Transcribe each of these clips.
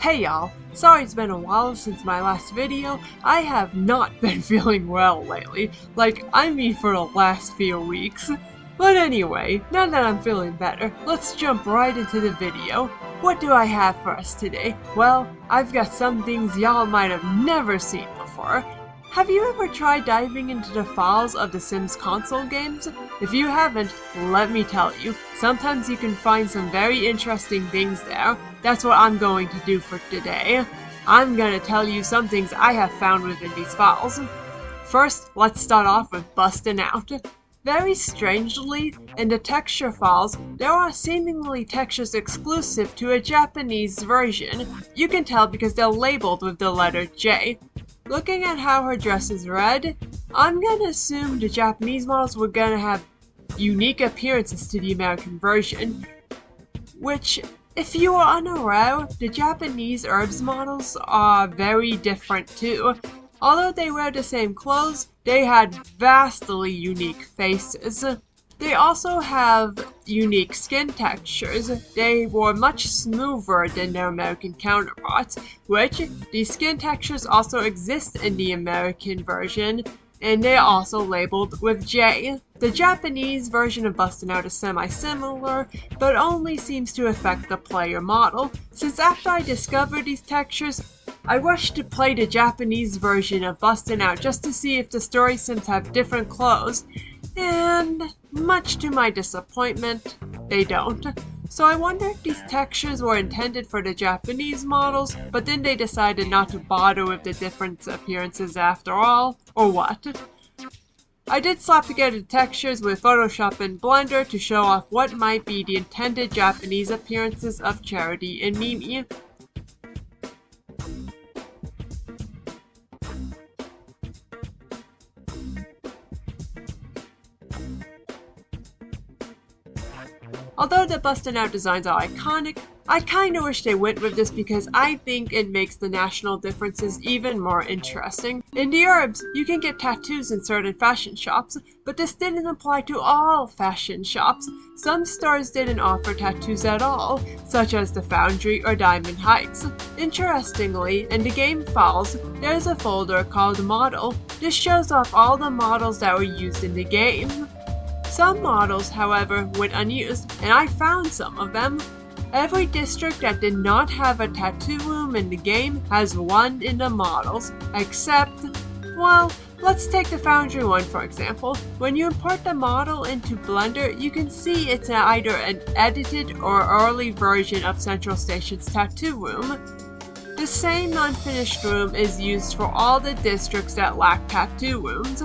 Hey y'all, sorry it's been a while since my last video. I have not been feeling well lately, I mean for the last few weeks. But anyway, now that I'm feeling better, let's jump right into the video. What do I have for us today? Well, I've got some things y'all might have never seen before. Have you ever tried diving into the files of the Sims console games? If you haven't, let me tell you, sometimes you can find some very interesting things there. That's what I'm going to do for today. I'm gonna tell you some things I have found within these files. First, let's start off with Bustin Out. Very strangely, in the texture files, there are seemingly textures exclusive to a Japanese version. You can tell because they're labeled with the letter J. Looking at how her dress is red, I'm gonna assume the Japanese models were gonna have unique appearances to the American version. Which, if you are unaware, the Japanese Urbz models are very different too. Although they wear the same clothes, they had vastly unique faces. They also have unique skin textures. They were much smoother than their American counterparts, which these skin textures also exist in the American version, and they're also labeled with J. The Japanese version of Bustin' Out is semi-similar, but only seems to affect the player model. Since after I discovered these textures, I rushed to play the Japanese version of Bustin' Out just to see if the story sims have different clothes, and much to my disappointment, they don't. So I wonder if these textures were intended for the Japanese models, but then they decided not to bother with the different appearances after all, or what? I did slap together the textures with Photoshop and Blender to show off what might be the intended Japanese appearances of Charity and Mimi. Although the Bustin' Out designs are iconic, I kinda wish they went with this because I think it makes the national differences even more interesting. In the Urbz, you can get tattoos in certain fashion shops, but this didn't apply to all fashion shops. Some stores didn't offer tattoos at all, such as the Foundry or Diamond Heights. Interestingly, in the game files, there's a folder called Model. This shows off all the models that were used in the game. Some models, however, went unused, and I found some of them. Every district that did not have a tattoo room in the game has one in the models, except, well, let's take the Foundry one for example. When you import the model into Blender, you can see it's either an edited or early version of Central Station's tattoo room. The same unfinished room is used for all the districts that lack tattoo rooms.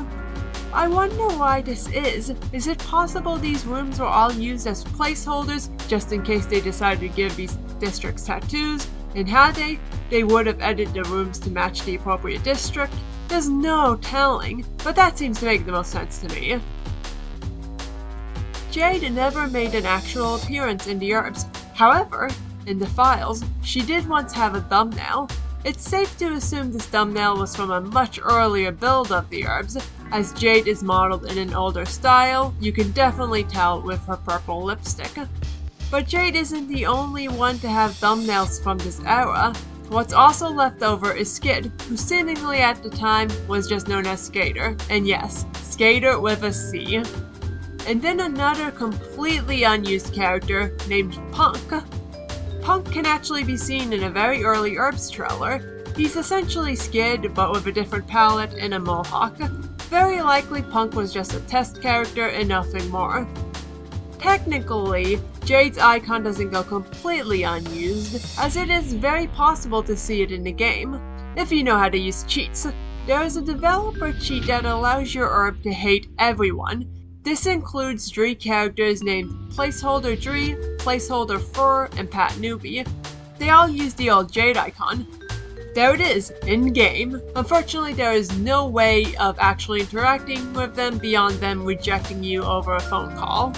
I wonder why this is. Is it possible these rooms were all used as placeholders just in case they decided to give these districts tattoos? And had they would have edited the rooms to match the appropriate district? There's no telling, but that seems to make the most sense to me. Jayde never made an actual appearance in the Urbz. However, in the files, she did once have a thumbnail. It's safe to assume this thumbnail was from a much earlier build of the Urbz. As Jayde is modeled in an older style, you can definitely tell with her purple lipstick. But Jayde isn't the only one to have thumbnails from this era. What's also left over is Skid, who seemingly at the time was just known as Skater. And yes, Skater with a C. And then another completely unused character named Punk. Punk can actually be seen in a very early Urbz trailer. He's essentially Skid, but with a different palette and a mohawk. Very likely Punk was just a test character and nothing more. Technically, Jayde's icon doesn't go completely unused, as it is very possible to see it in the game, if you know how to use cheats. There is a developer cheat that allows your Urbz to hate everyone. This includes Dree characters named Placeholder Dree, Placeholder Fur, and Pat Newbie. They all use the old Jayde icon. There it is, in-game. Unfortunately, there is no way of actually interacting with them beyond them rejecting you over a phone call.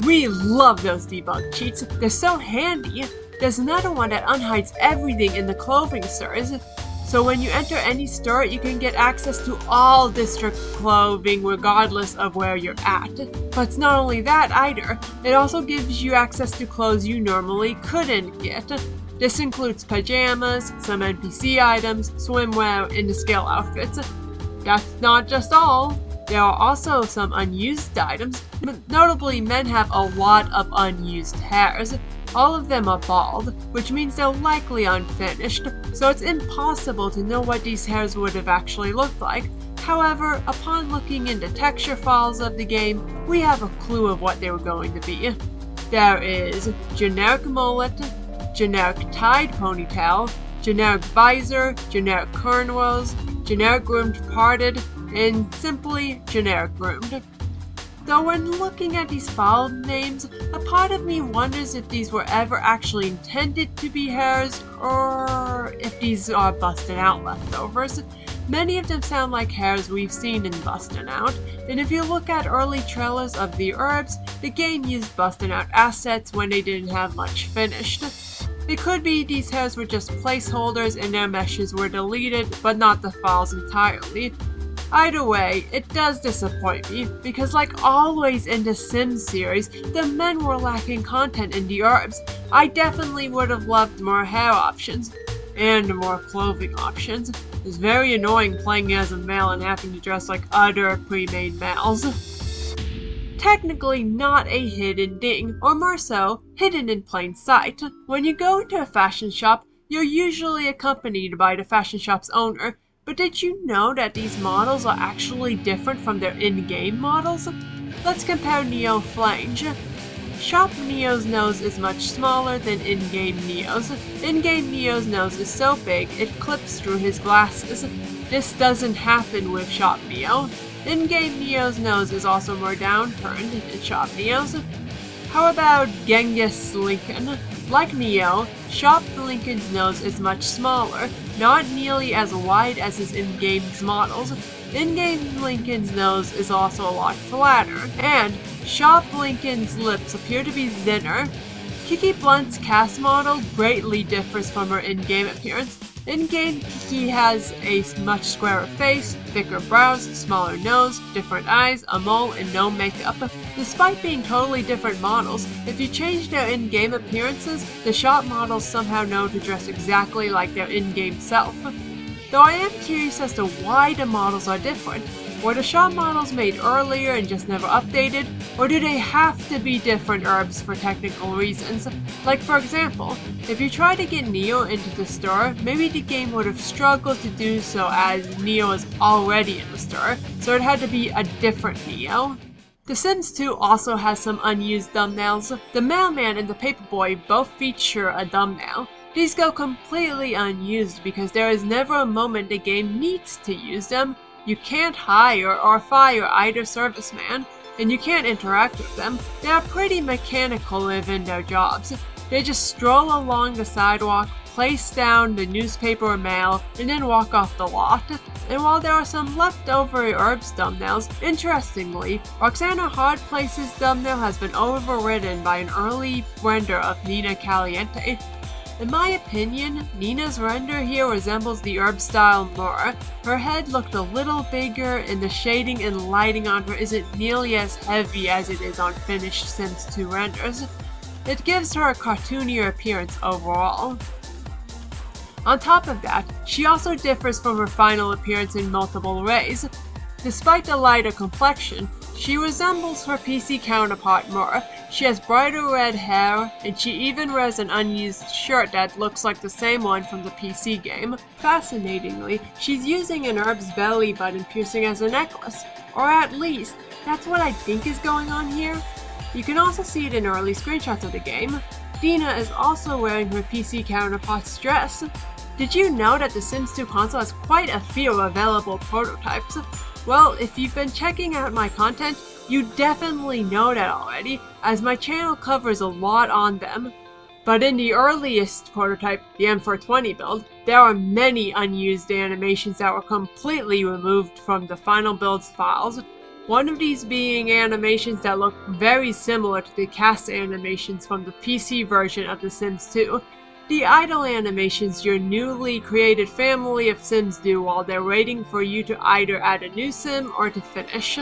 We love those debug cheats. They're so handy. There's another one that unhides everything in the clothing stores. So when you enter any store, you can get access to all district clothing regardless of where you're at. But it's not only that either, it also gives you access to clothes you normally couldn't get. This includes pajamas, some NPC items, swimwear, and the scale outfits. That's not just all. There are also some unused items. Notably, men have a lot of unused hairs. All of them are bald, which means they're likely unfinished, so it's impossible to know what these hairs would have actually looked like. However, upon looking into texture files of the game, we have a clue of what they were going to be. There is generic mullet, generic tied ponytail, generic visor, generic cornrows, generic groomed parted, and simply generic groomed. Though when looking at these file names, a part of me wonders if these were ever actually intended to be hairs, or if these are Bustin' Out leftovers. Many of them sound like hairs we've seen in Bustin' Out, and if you look at early trailers of the Urbz, the game used Bustin' Out assets when they didn't have much finished. It could be these hairs were just placeholders and their meshes were deleted, but not the files entirely. Either way, it does disappoint me, because like always in the Sims series, the men were lacking content in the Urbz. I definitely would have loved more hair options, and more clothing options. It's very annoying playing as a male and having to dress like other pre-made males. Technically not a hidden thing, or more so, hidden in plain sight. When you go into a fashion shop, you're usually accompanied by the fashion shop's owner. But did you know that these models are actually different from their in-game models? Let's compare Neo Flange. Shop Neo's nose is much smaller than in-game Neo's. In-game Neo's nose is so big it clips through his glasses. This doesn't happen with Shop Neo. In-game Neo's nose is also more downturned than Shop Neo's. How about Genghis Lincoln? Like Neo, Shop Lincoln's nose is much smaller, not nearly as wide as his in-game models. In-game Lincoln's nose is also a lot flatter, and Shop Lincoln's lips appear to be thinner. Kiki Blunt's CAS model greatly differs from her in-game appearance. In-game, Kiki has a much squarer face, thicker brows, smaller nose, different eyes, a mole, and no makeup. Despite being totally different models, if you change their in-game appearances, the shop models somehow know to dress exactly like their in-game self. Though I am curious as to why the models are different. Were the shop models made earlier and just never updated, or do they have to be different Urbz for technical reasons? Like for example, if you try to get Neo into the store, maybe the game would have struggled to do so as Neo is already in the store, so it had to be a different Neo. The Sims 2 also has some unused thumbnails. The Mailman and the Paperboy both feature a thumbnail. These go completely unused because there is never a moment the game needs to use them. You can't hire or fire either serviceman, and you can't interact with them. They are pretty mechanical in their jobs. They just stroll along the sidewalk, place down the newspaper or mail, and then walk off the lot. And while there are some leftover Urbz thumbnails, interestingly, Roxana Hardplace's thumbnail has been overridden by an early render of Nina Caliente. In my opinion, Nina's render here resembles the Urbz style more. Her head looked a little bigger, and the shading and lighting on her isn't nearly as heavy as it is on finished Sims 2 renders. It gives her a cartoonier appearance overall. On top of that, she also differs from her final appearance in multiple ways. Despite the lighter complexion, she resembles her PC counterpart more. She has brighter red hair, and she even wears an unused shirt that looks like the same one from the PC game. Fascinatingly, she's using an Urbz belly button piercing as a necklace, or at least, that's what I think is going on here. You can also see it in early screenshots of the game. Dina is also wearing her PC counterpart's dress. Did you know that the Sims 2 console has quite a few available prototypes? Well, if you've been checking out my content, you definitely know that already, as my channel covers a lot on them. But in the earliest prototype, the M420 build, there are many unused animations that were completely removed from the final build's files. One of these being animations that look very similar to the cast animations from the PC version of The Sims 2. The idle animations your newly created family of Sims do while they're waiting for you to either add a new Sim or to finish.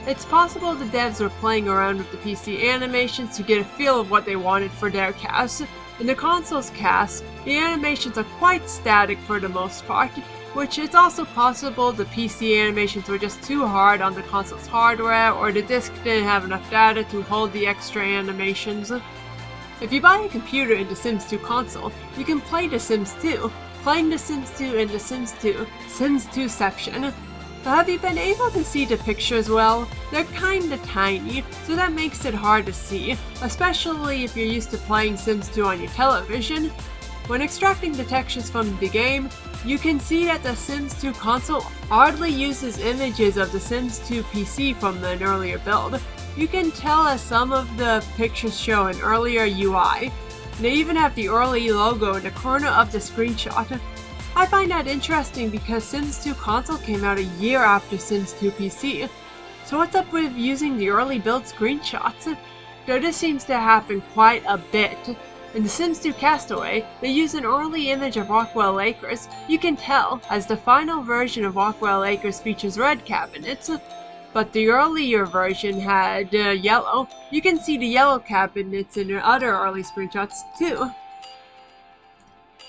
It's possible the devs were playing around with the PC animations to get a feel of what they wanted for their cast. In the console's cast, the animations are quite static for the most part, which it's also possible the PC animations were just too hard on the console's hardware, or the disc didn't have enough data to hold the extra animations. If you buy a computer in the Sims 2 console, you can play The Sims 2, playing The Sims 2 in the Sims 2ception. Have you been able to see the pictures well? They're kinda tiny, so that makes it hard to see, especially if you're used to playing Sims 2 on your television. When extracting the textures from the game, you can see that the Sims 2 console hardly uses images of the Sims 2 PC from an earlier build. You can tell as some of the pictures show an earlier UI. They even have the early logo in the corner of the screenshot. I find that interesting because Sims 2 console came out a year after Sims 2 PC. So what's up with using the early build screenshots? Though this seems to happen quite a bit. In The Sims 2 Castaway, they use an early image of Rockwell Acres. You can tell, as the final version of Rockwell Acres features red cabinets, but the earlier version had yellow. You can see the yellow cabinets in the other early screenshots too.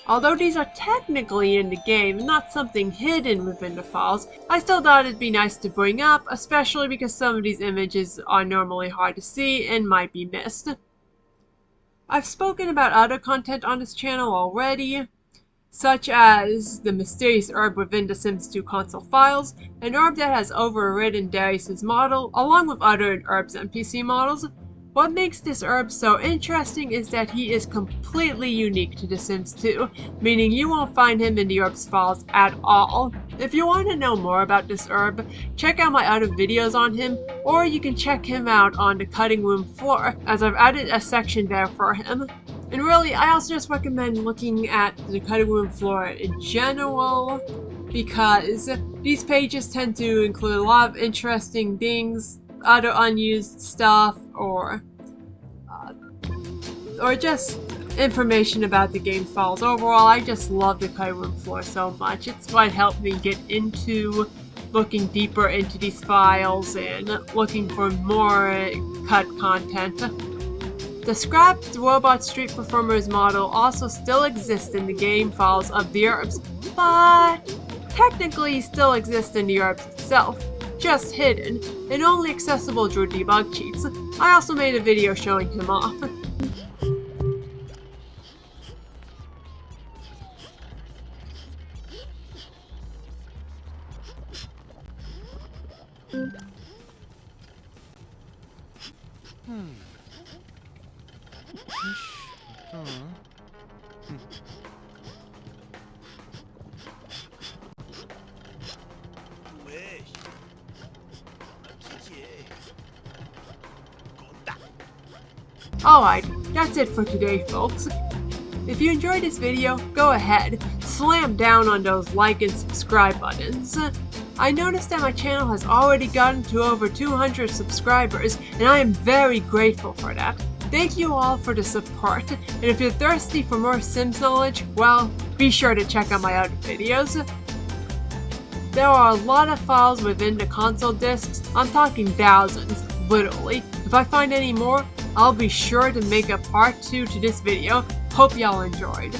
Although these are technically in the game and not something hidden within the files, I still thought it'd be nice to bring up, especially because some of these images are normally hard to see and might be missed. I've spoken about other content on this channel already, such as the mysterious Urbz within the Sims 2 console files, an Urbz that has overridden Darius's model, along with other Urbz NPC models. What makes this Urbz so interesting is that he is completely unique to The Sims 2, meaning you won't find him in the Urbz files at all. If you want to know more about this Urbz, check out my other videos on him, or you can check him out on the cutting room floor, as I've added a section there for him. And really, I also just recommend looking at the cutting room floor in general, because these pages tend to include a lot of interesting things, other unused stuff, or just information about the game files. Overall, I just love the cutting room floor so much. It's what helped me get into looking deeper into these files and looking for more cut content. The scrapped Robot Street Performers model also still exists in the game files of the Urbz, but technically still exists in the Urbz itself, just hidden and only accessible through debug cheats. I also made a video showing him off. Alright, that's it for today, folks. If you enjoyed this video, go ahead, slam down on those like and subscribe buttons. I noticed that my channel has already gotten to over 200 subscribers, and I am very grateful for that. Thank you all for the support, and if you're thirsty for more Sims knowledge, well, be sure to check out my other videos. There are a lot of files within the console discs. I'm talking thousands, literally. If I find any more, I'll be sure to make a part 2 to this video. Hope y'all enjoyed.